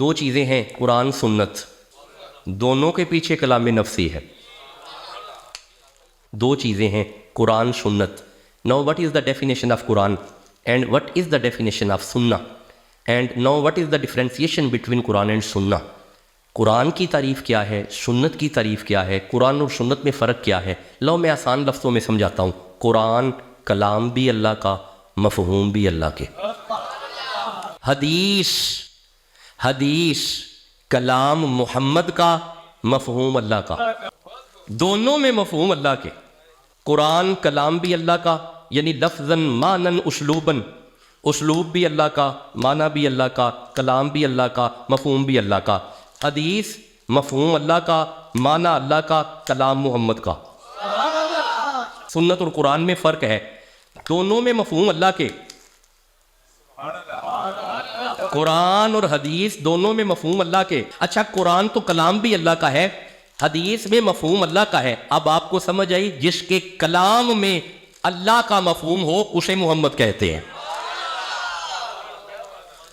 دو چیزیں ہیں قرآن سنت، دونوں کے پیچھے کلام نفسی ہے. دو چیزیں ہیں قرآن سنت. Now what is the definition of Quran and what is the definition of Sunnah and now what is the differentiation between Quran and Sunnah. قرآن کی تعریف کیا ہے، سنت کی تعریف کیا ہے، قرآن اور سنت میں فرق کیا ہے. لو میں آسان لفظوں میں سمجھاتا ہوں. قرآن کلام بھی اللہ کا، مفہوم بھی اللہ کے. حدیث کلام محمد کا، مفہوم اللہ کا. دونوں میں مفہوم اللہ کے. قرآن کلام بھی اللہ کا، یعنی لفظاً معناً اسلوباً، اسلوب بھی اللہ کا، معنی بھی اللہ کا، کلام بھی اللہ کا، مفہوم بھی اللہ کا. حدیث مفہوم اللہ کا، معنی اللہ کا، کلام محمد کا. سنت اور قرآن میں فرق ہے، دونوں میں مفہوم اللہ کے. قرآن اور حدیث دونوں میں مفہوم اللہ کے. اچھا قرآن تو کلام بھی اللہ کا ہے، حدیث میں مفہوم اللہ کا ہے. اب آپ کو سمجھ آئی، جس کے کلام میں اللہ کا مفہوم ہو اسے محمد کہتے ہیں.